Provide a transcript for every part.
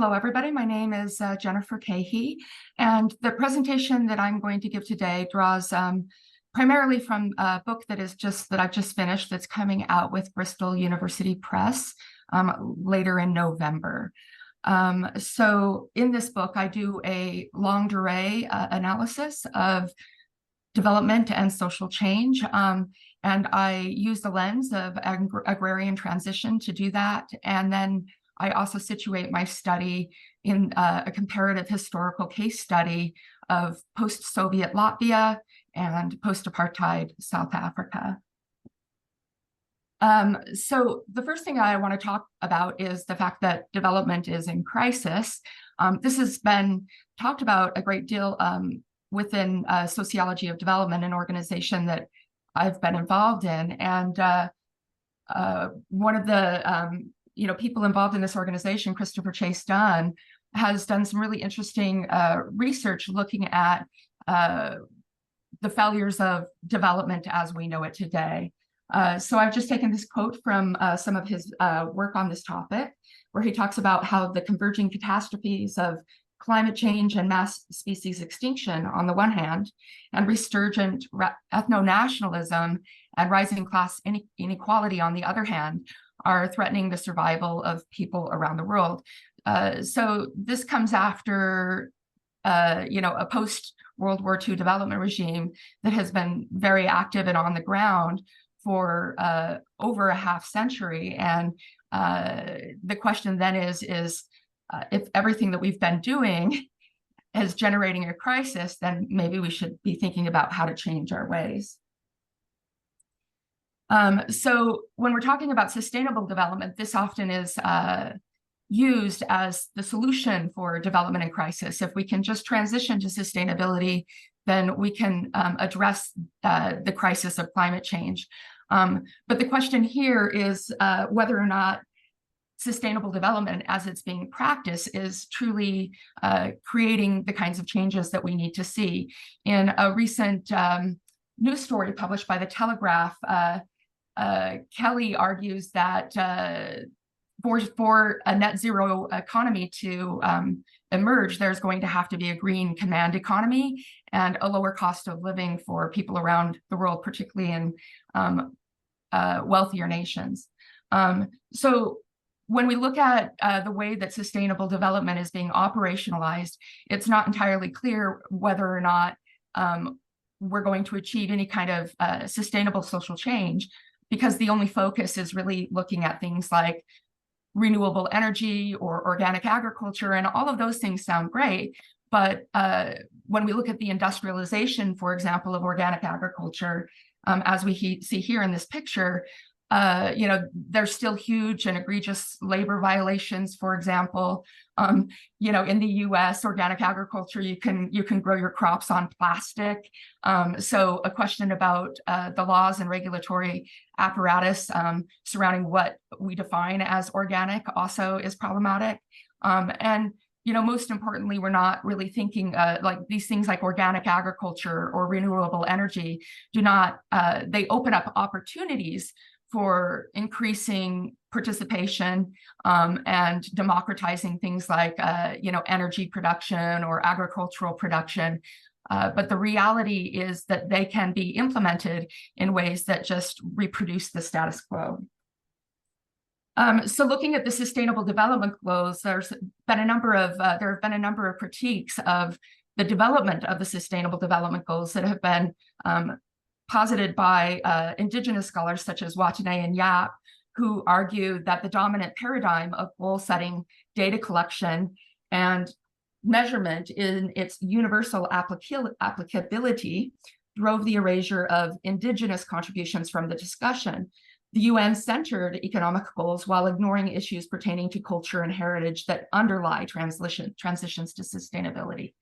Hello, everybody. My name is Jennifer Keahey, and the presentation that I'm going to give today draws primarily from a book that I've just finished that's coming out with Bristol University Press later in November. So in this book, I do a longue durée analysis of development and social change, and I use the lens of agrarian transition to do that, and then I also situate my study in a comparative historical case study of post-Soviet Latvia and post-apartheid South Africa. So the first thing I want to talk about is the fact that development is in crisis. This has been talked about a great deal within sociology of development, an organization that I've been involved in. And one of the people involved in this organization, Christopher Chase Dunn, has done some really interesting research looking at the failures of development as we know it today. So I've just taken this quote from some of his work on this topic, where he talks about how the converging catastrophes of climate change and mass species extinction on the one hand, and resurgent ethno-nationalism and rising class inequality on the other hand, are threatening the survival of people around the world. So this comes after, a post-World War II development regime that has been very active and on the ground for over a half century. And the question then is if everything that we've been doing is generating a crisis, then maybe we should be thinking about how to change our ways. So when we're talking about sustainable development, this often is used as the solution for development in crisis. If we can just transition to sustainability, then we can address the crisis of climate change. But the question here is whether or not sustainable development as it's being practiced is truly creating the kinds of changes that we need to see. In a recent news story published by The Telegraph, Kelly argues that for a net zero economy to emerge, there's going to have to be a green command economy and a lower cost of living for people around the world, particularly in wealthier nations. So when we look at the way that sustainable development is being operationalized, it's not entirely clear whether or not we're going to achieve any kind of sustainable social change, because the only focus is really looking at things like renewable energy or organic agriculture, and all of those things sound great. But when we look at the industrialization, for example, of organic agriculture, as we see here in this picture, there's still huge and egregious labor violations. For example, in the U.S., organic agriculture, you can grow your crops on plastic. So a question about the laws and regulatory apparatus surrounding what we define as organic also is problematic. And most importantly, we're not really thinking like these things like organic agriculture or renewable energy they open up opportunities for increasing participation and democratizing things like, energy production or agricultural production. But the reality is that they can be implemented in ways that just reproduce the status quo. So looking at the Sustainable Development Goals, there have been a number of critiques of the development of the Sustainable Development Goals that have been posited by Indigenous scholars such as Watanabe and Yap, who argue that the dominant paradigm of goal-setting, data collection, and measurement in its universal applicability drove the erasure of Indigenous contributions from the discussion. The UN-centered economic goals while ignoring issues pertaining to culture and heritage that underlie transitions to sustainability.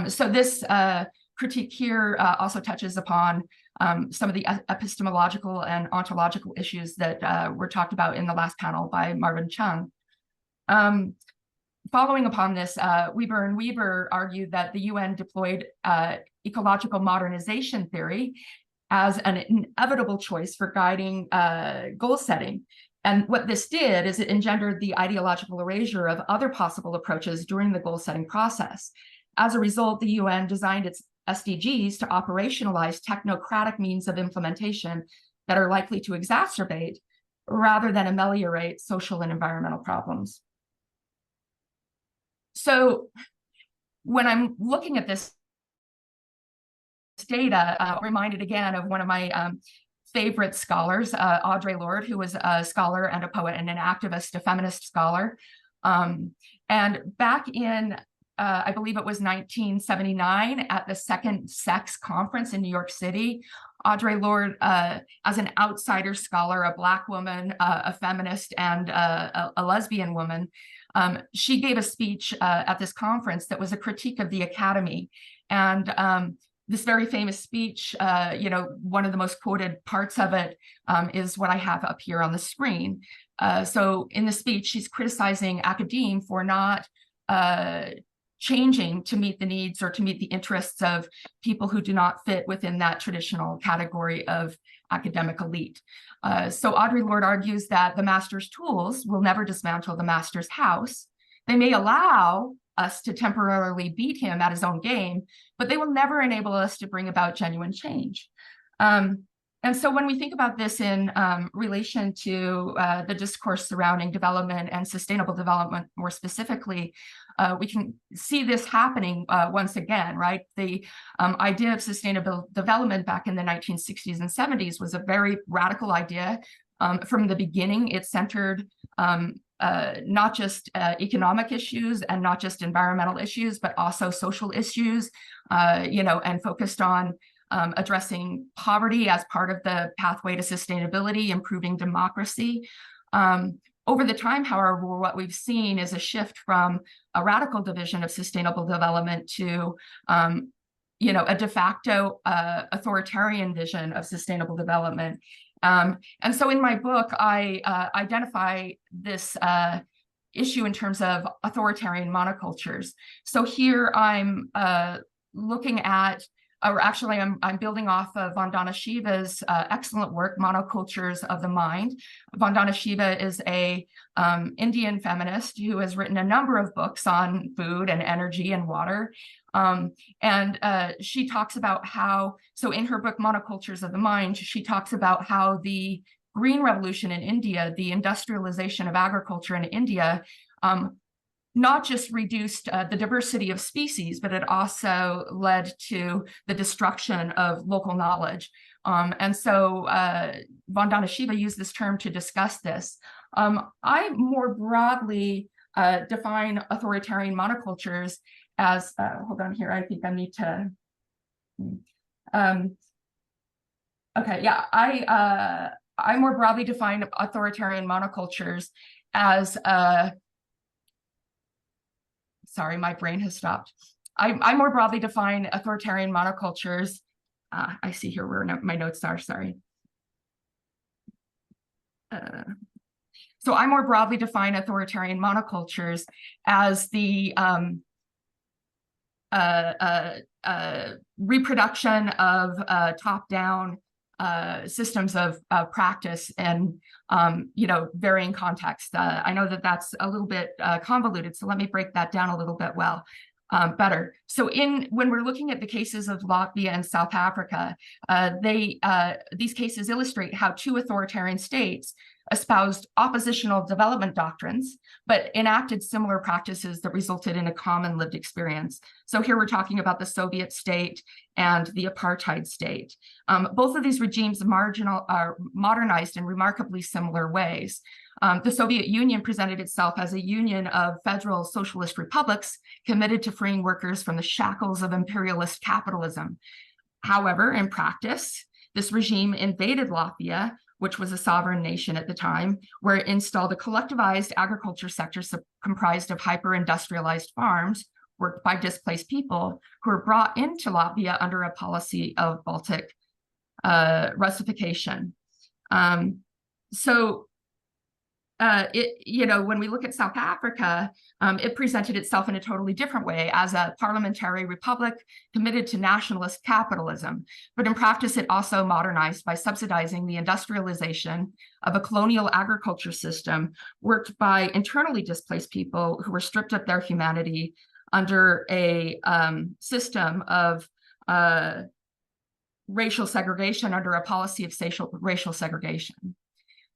So this critique here also touches upon some of the epistemological and ontological issues that were talked about in the last panel by Marvin Chung. Following upon this, Weber and Weber argued that the UN deployed ecological modernization theory as an inevitable choice for guiding goal setting, And what this did is it engendered the ideological erasure of other possible approaches during the goal-setting process. As a result, the UN designed its SDGs to operationalize technocratic means of implementation that are likely to exacerbate rather than ameliorate social and environmental problems. So when I'm looking at this data, I'm reminded again of one of my favorite scholars, Audre Lorde, who was a scholar and a poet and an activist, a feminist scholar. And back in, I believe it was 1979, at the Second Sex Conference in New York City, Audre Lorde, as an outsider scholar, a Black woman, a feminist, and a lesbian woman, she gave a speech at this conference that was a critique of the academy. And this very famous speech, one of the most quoted parts of it is what I have up here on the screen. So in the speech, she's criticizing academe for not changing to meet the needs or to meet the interests of people who do not fit within that traditional category of academic elite. So Audre Lorde argues that the master's tools will never dismantle the master's house. They may allow us to temporarily beat him at his own game, but they will never enable us to bring about genuine change. And so when we think about this in relation to the discourse surrounding development and sustainable development more specifically, we can see this happening once again, right? The idea of sustainable development back in the 1960s and 70s was a very radical idea. From the beginning, it centered not just economic issues and not just environmental issues, but also social issues, and focused on addressing poverty as part of the pathway to sustainability, improving democracy. Over the time, however, what we've seen is a shift from a radical division of sustainable development to a de facto authoritarian vision of sustainable development. And so in my book, I identify this issue in terms of authoritarian monocultures. So here I'm looking at, or actually I'm building off of Vandana Shiva's excellent work, Monocultures of the Mind. Vandana Shiva is a Indian feminist who has written a number of books on food and energy and water. And she talks about how, so in her book, Monocultures of the Mind, she talks about how the Green Revolution in India, the industrialization of agriculture in India, not just reduced the diversity of species, but it also led to the destruction of local knowledge. And so Vandana Shiva used this term to discuss this. I more broadly define authoritarian monocultures as, hold on here, I think I need to, okay, yeah, I more broadly define authoritarian monocultures as, sorry, my brain has stopped. I more broadly define authoritarian monocultures. I see here where my notes are, sorry. So I more broadly define authoritarian monocultures as the reproduction of top-down systems of practice and varying contexts. I know that that's a little bit convoluted, so let me break that down a little bit better. So when we're looking at the cases of Latvia and South Africa, these cases illustrate how two authoritarian states espoused oppositional development doctrines, but enacted similar practices that resulted in a common lived experience. So here we're talking about the Soviet state and the apartheid state. Both of these regimes modernized in remarkably similar ways. The Soviet Union presented itself as a union of federal socialist republics committed to freeing workers from the shackles of imperialist capitalism. However, in practice, this regime invaded Latvia, which was a sovereign nation at the time, where it installed a collectivized agriculture sector comprised of hyper-industrialized farms worked by displaced people who were brought into Latvia under a policy of Baltic Russification. So when we look at South Africa, it presented itself in a totally different way as a parliamentary republic committed to nationalist capitalism. But in practice, it also modernized by subsidizing the industrialization of a colonial agriculture system worked by internally displaced people who were stripped of their humanity under a system of racial segregation, under a policy of racial segregation.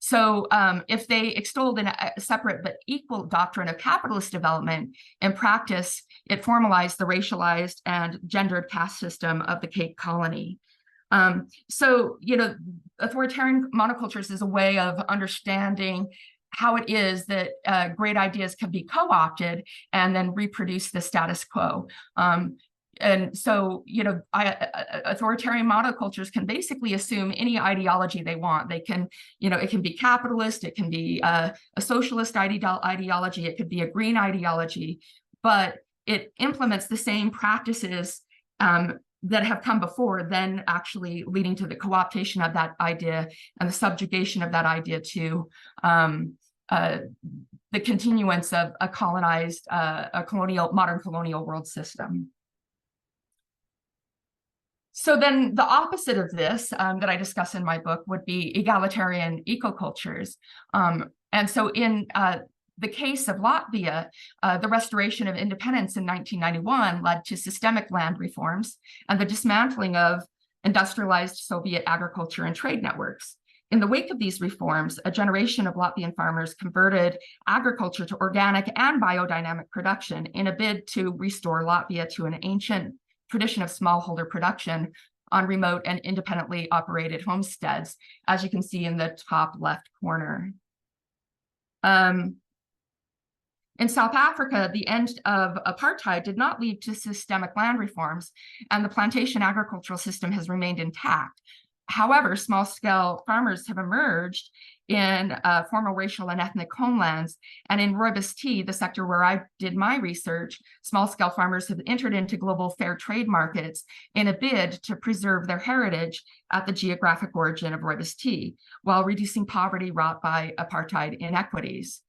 So if they extolled a separate but equal doctrine of capitalist development, in practice, it formalized the racialized and gendered caste system of the Cape Colony. Authoritarian monocultures is a way of understanding how it is that great ideas can be co-opted and then reproduce the status quo. And so, authoritarian monocultures can basically assume any ideology they want. They can, it can be capitalist, it can be a socialist ideology, it could be a green ideology, but it implements the same practices that have come before, then actually leading to the co-optation of that idea and the subjugation of that idea to the continuance of a colonized, modern colonial world system. So then the opposite of this that I discuss in my book would be egalitarian ecocultures. And so in the case of Latvia, the restoration of independence in 1991 led to systemic land reforms and the dismantling of industrialized Soviet agriculture and trade networks. In the wake of these reforms, a generation of Latvian farmers converted agriculture to organic and biodynamic production in a bid to restore Latvia to an ancient tradition of smallholder production on remote and independently operated homesteads, as you can see in the top left corner. In South Africa, the end of apartheid did not lead to systemic land reforms, and the plantation agricultural system has remained intact. However, small-scale farmers have emerged in former racial and ethnic homelands. And in Rooibos tea, the sector where I did my research, small-scale farmers have entered into global fair trade markets in a bid to preserve their heritage at the geographic origin of Rooibos tea, while reducing poverty wrought by apartheid inequities.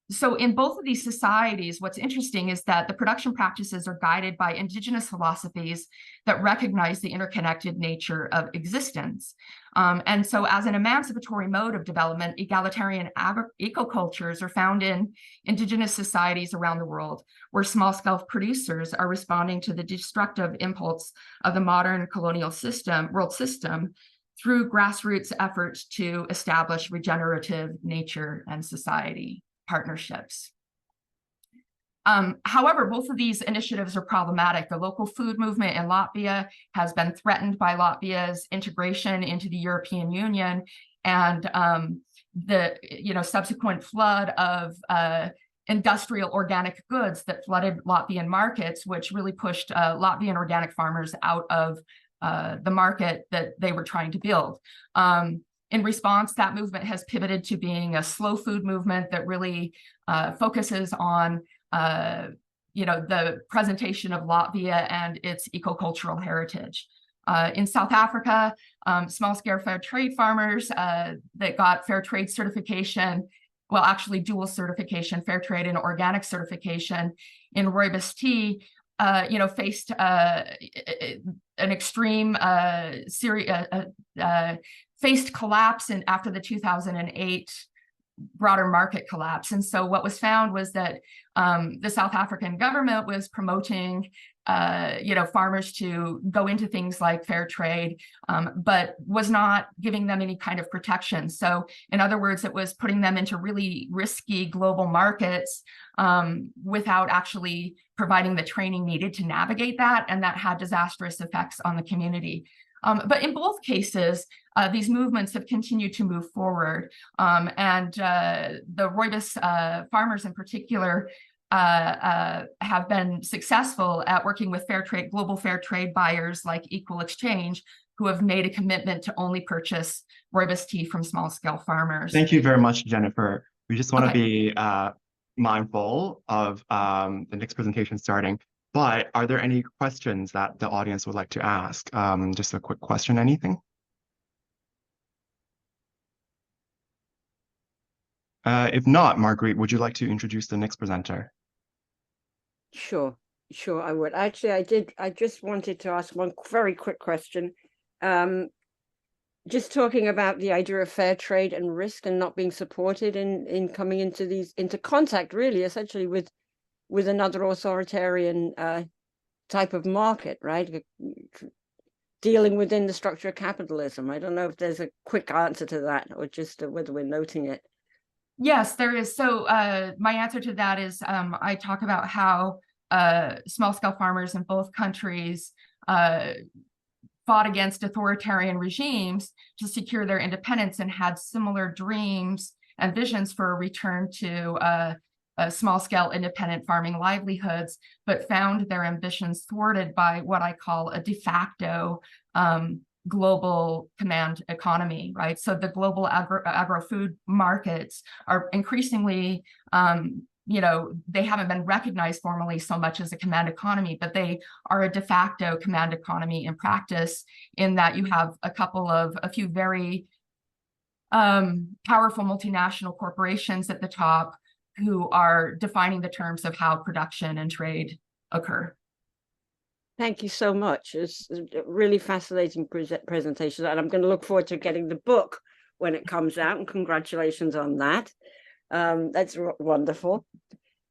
So in both of these societies, what's interesting is that the production practices are guided by Indigenous philosophies that recognize the interconnected nature of existence. And so as an emancipatory mode of development, egalitarian ecocultures are found in Indigenous societies around the world, where small-scale producers are responding to the destructive impulse of the modern colonial world system through grassroots efforts to establish regenerative nature and society partnerships. However, both of these initiatives are problematic. The local food movement in Latvia has been threatened by Latvia's integration into the European Union, and the subsequent flood of industrial organic goods that flooded Latvian markets, which really pushed Latvian organic farmers out of the market that they were trying to build. In response, that movement has pivoted to being a slow food movement that really focuses on the presentation of Latvia and its ecocultural heritage. In South Africa, small-scale fair trade farmers that got fair trade certification, well, actually dual certification, fair trade and organic certification in Rooibos tea, faced an extreme faced collapse after the 2008 broader market collapse. And so what was found was that the South African government was promoting farmers to go into things like fair trade, but was not giving them any kind of protection. So in other words, it was putting them into really risky global markets without actually providing the training needed to navigate that, and that had disastrous effects on the community. But in both cases, these movements have continued to move forward. And the Rooibos farmers in particular have been successful at working with global fair trade buyers like Equal Exchange, who have made a commitment to only purchase Rooibos tea from small-scale farmers. Thank you very much, Jennifer. We just want to be mindful of the next presentation starting. But are there any questions that the audience would like to ask? Just a quick question, anything? If not, Marguerite, would you like to introduce the next presenter? Sure, I would. Actually, I just wanted to ask one very quick question. Just talking about the idea of fair trade and risk and not being supported in coming into contact, really, essentially with another authoritarian type of market, right? Dealing within the structure of capitalism. I don't know if there's a quick answer to that, or just whether we're noting it. Yes, there is. So my answer to that is I talk about how small-scale farmers in both countries fought against authoritarian regimes to secure their independence and had similar dreams and visions for a return to small-scale independent farming livelihoods, but found their ambitions thwarted by what I call a de facto global command economy, right? So the global agro-food markets are increasingly, they haven't been recognized formally so much as a command economy, but they are a de facto command economy in practice, in that you have a few very powerful multinational corporations at the top who are defining the terms of how production and trade occur. Thank you so much. It's a really fascinating presentation, and I'm going to look forward to getting the book when it comes out, and congratulations on that. That's wonderful.